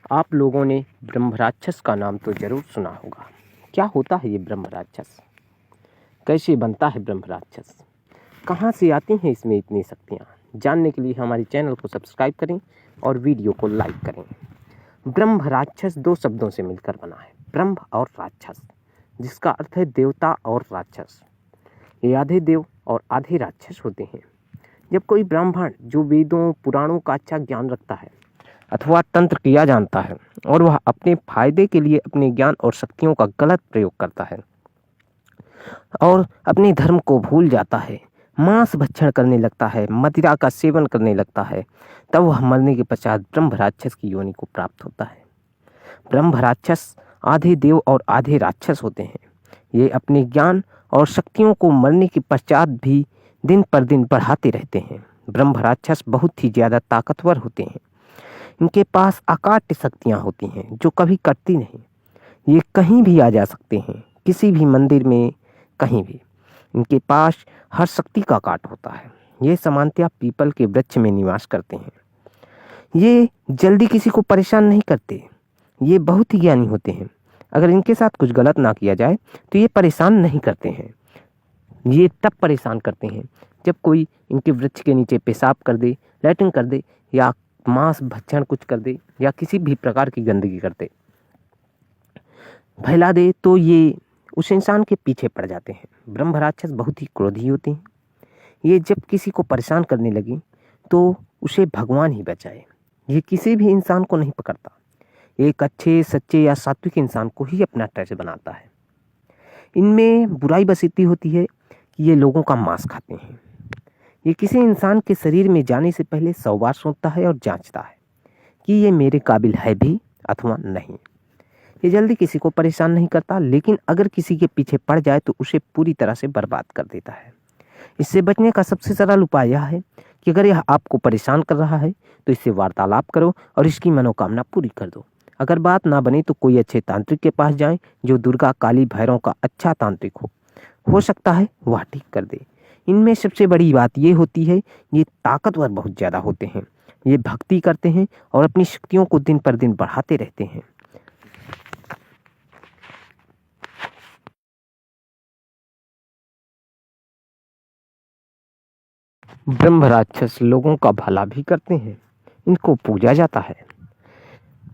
आप लोगों ने ब्रह्म राक्षस का नाम तो जरूर सुना होगा। क्या होता है ये ब्रह्म राक्षस? कैसे बनता है ब्रह्म राक्षस? कहाँ से आती हैं इसमें इतनी शक्तियाँ? जानने के लिए हमारे चैनल को सब्सक्राइब करें और वीडियो को लाइक करें। ब्रह्म राक्षस दो शब्दों से मिलकर बना है, ब्रह्म और राक्षस, जिसका अर्थ है देवता और राक्षस। ये आधे देव और आधे राक्षस होते हैं। जब कोई ब्राह्मण जो वेदों पुराणों का अच्छा ज्ञान रखता है अथवा तंत्र किया जानता है और वह अपने फायदे के लिए अपने ज्ञान और शक्तियों का गलत प्रयोग करता है और अपने धर्म को भूल जाता है, मांस भक्षण करने लगता है, मदिरा का सेवन करने लगता है, तब वह मरने के पश्चात ब्रह्म राक्षस की योनि को प्राप्त होता है। ब्रह्म राक्षस आधे देव और आधे राक्षस होते हैं। ये अपने ज्ञान और शक्तियों को मरने के पश्चात भी दिन पर दिन बढ़ाते रहते हैं। ब्रह्म राक्षस बहुत ही ज़्यादा ताकतवर होते हैं। इनके पास अकाट्य शक्तियाँ होती हैं जो कभी कटती नहीं। ये कहीं भी आ जा सकते हैं, किसी भी मंदिर में, कहीं भी। इनके पास हर शक्ति का काट होता है। ये सामान्यतः पीपल के वृक्ष में निवास करते हैं। ये जल्दी किसी को परेशान नहीं करते। ये बहुत ही ज्ञानी होते हैं। अगर इनके साथ कुछ गलत ना किया जाए तो ये परेशान नहीं करते हैं। ये तब परेशान करते हैं जब कोई इनके वृक्ष के नीचे पेशाब कर दे, लैट्रिन कर दे या मांस भक्षण कुछ कर दे या किसी भी प्रकार की गंदगी कर दे, फैला दे, तो ये उस इंसान के पीछे पड़ जाते हैं। ब्रह्म राक्षस बहुत ही क्रोधी होते हैं। ये जब किसी को परेशान करने लगी तो उसे भगवान ही बचाए। ये किसी भी इंसान को नहीं पकड़ता। एक अच्छे सच्चे या सात्विक इंसान को ही अपना टैच बनाता है। इनमें बुराई बस इतनी होती है कि ये लोगों का मांस खाते हैं। ये किसी इंसान के शरीर में जाने से पहले 100 बार सोचता है और जांचता है कि ये मेरे काबिल है भी अथवा नहीं। ये जल्दी किसी को परेशान नहीं करता, लेकिन अगर किसी के पीछे पड़ जाए तो उसे पूरी तरह से बर्बाद कर देता है। इससे बचने का सबसे सरल उपाय यह है कि अगर यह आपको परेशान कर रहा है तो इससे वार्तालाप करो और इसकी मनोकामना पूरी कर दो। अगर बात ना बने तो कोई अच्छे तांत्रिक के पास जाएं जो दुर्गा काली भैरव का अच्छा तांत्रिक हो सकता है वह ठीक कर दे। इनमें सबसे बड़ी बात ये होती है, ये ताकतवर बहुत ज़्यादा होते हैं। ये भक्ति करते हैं और अपनी शक्तियों को दिन पर दिन बढ़ाते रहते हैं। ब्रह्म राक्षस लोगों का भला भी करते हैं। इनको पूजा जाता है।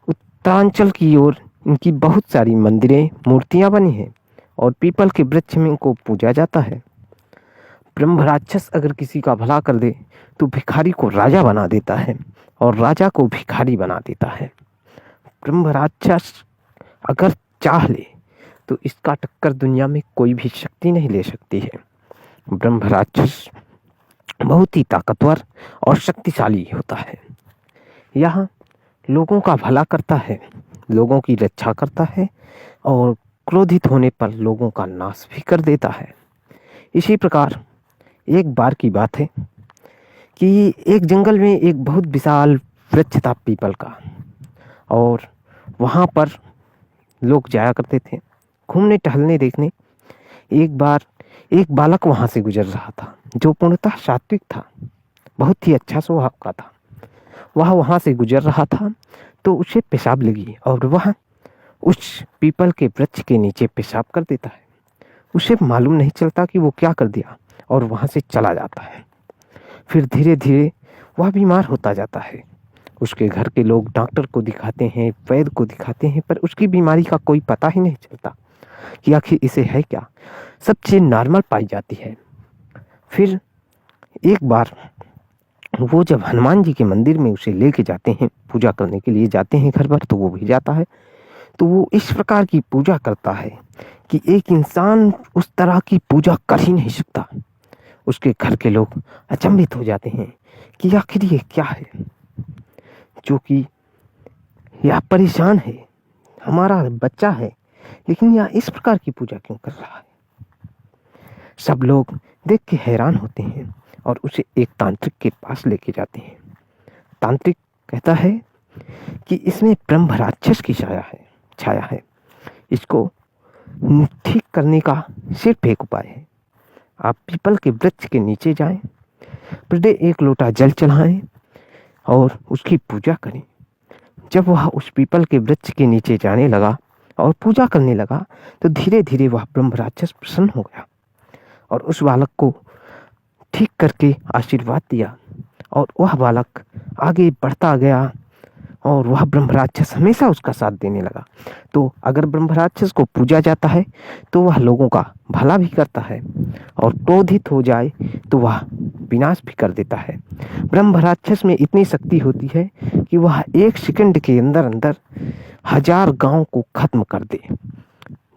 उत्तरांचल की ओर इनकी बहुत सारी मंदिरें, मूर्तियां बनी हैं और पीपल के वृक्ष में इनको पूजा जाता है। ब्रह्म राक्षस अगर किसी का भला कर दे तो भिखारी को राजा बना देता है और राजा को भिखारी बना देता है। ब्रह्म राक्षस अगर चाह ले तो इसका टक्कर दुनिया में कोई भी शक्ति नहीं ले सकती है। ब्रह्म राक्षस बहुत ही ताकतवर और शक्तिशाली होता है। यह लोगों का भला करता है, लोगों की रक्षा करता है और क्रोधित होने पर लोगों का नाश भी कर देता है। इसी प्रकार एक बार की बात है कि एक जंगल में एक बहुत विशाल वृक्ष था पीपल का, और वहाँ पर लोग जाया करते थे घूमने टहलने देखने। एक बार एक बालक वहाँ से गुजर रहा था जो पूर्णतः सात्विक था, बहुत ही अच्छा स्वभाव का था। वह वहाँ से गुजर रहा था तो उसे पेशाब लगी और वह उस पीपल के वृक्ष के नीचे पेशाब कर देता है। उसे मालूम नहीं चलता कि वो क्या कर दिया और वहाँ से चला जाता है। फिर धीरे धीरे वह बीमार होता जाता है। उसके घर के लोग डॉक्टर को दिखाते हैं, वैद्य को दिखाते हैं, पर उसकी बीमारी का कोई पता ही नहीं चलता कि आखिर इसे है क्या। सब चीज़ नॉर्मल पाई जाती है। फिर एक बार वो जब हनुमान जी के मंदिर में उसे लेके जाते हैं, पूजा करने के लिए जाते हैं घर पर, तो वो भी जाता है। तो वो इस प्रकार की पूजा करता है कि एक इंसान उस तरह की पूजा कर ही नहीं सकता। उसके घर के लोग अचंभित हो जाते हैं कि आखिर ये क्या है जो कि यह परेशान है, हमारा बच्चा है, लेकिन यह इस प्रकार की पूजा क्यों कर रहा है। सब लोग देख के हैरान होते हैं और उसे एक तांत्रिक के पास लेके जाते हैं। तांत्रिक कहता है कि इसमें ब्रह्म राक्षस की छाया है। इसको ठीक करने का सिर्फ एक उपाय है। आप पीपल के वृक्ष के नीचे जाएं, प्रतिदिन 1 लोटा जल चढ़ाएं और उसकी पूजा करें। जब वह उस पीपल के वृक्ष के नीचे जाने लगा और पूजा करने लगा तो धीरे धीरे वह ब्रह्म राक्षस प्रसन्न हो गया और उस बालक को ठीक करके आशीर्वाद दिया और वह बालक आगे बढ़ता गया और वह ब्रह्म राक्षस हमेशा उसका साथ देने लगा। तो अगर ब्रह्म राक्षस को पूजा जाता है तो वह लोगों का भला भी करता है और क्रोधित हो जाए तो वह विनाश भी कर देता है। ब्रह्म राक्षस में इतनी शक्ति होती है कि वह 1 सेकंड के अंदर अंदर 1000 गांव को खत्म कर दे,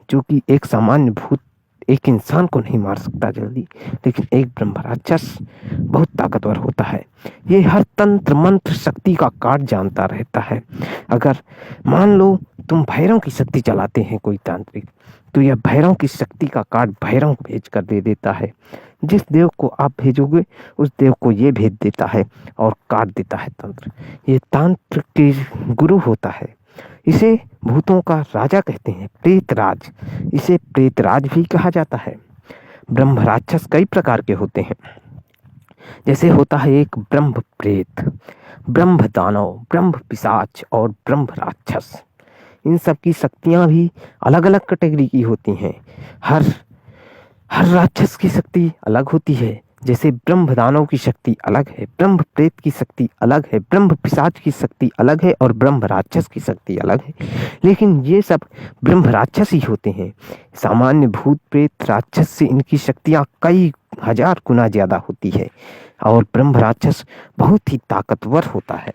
जो कि एक सामान्य भूत एक इंसान को नहीं मार सकता जल्दी, लेकिन एक ब्रह्म राक्षस बहुत ताकतवर होता है। ये हर तंत्र मंत्र शक्ति का कार्ड जानता रहता है। अगर मान लो तुम भैरव की शक्ति चलाते हैं कोई तांत्रिक, तो यह भैरव की शक्ति का कार्ड भैरव को भेज कर दे देता है। जिस देव को आप भेजोगे उस देव को ये भेज देता है और काट देता है तंत्र। ये तंत्र के गुरु होता है। इसे भूतों का राजा कहते हैं, प्रेतराज। इसे प्रेतराज भी कहा जाता है। ब्रह्म राक्षस कई प्रकार के होते हैं। जैसे होता है एक ब्रह्म प्रेत, ब्रह्म दानव, ब्रह्म पिशाच और ब्रह्म राक्षस। इन सब की शक्तियां भी अलग अलग कैटेगरी की होती हैं। हर राक्षस की शक्ति अलग होती है। जैसे ब्रह्म दानव की शक्ति अलग है, ब्रह्म प्रेत की शक्ति अलग है, ब्रह्म पिशाच की शक्ति अलग है और ब्रह्म राक्षस की शक्ति अलग है। लेकिन ये सब ब्रह्म राक्षस ही होते हैं। सामान्य भूत प्रेत राक्षस से इनकी शक्तियां कई 1000 गुना ज्यादा होती है और ब्रह्म राक्षस बहुत ही ताकतवर होता है।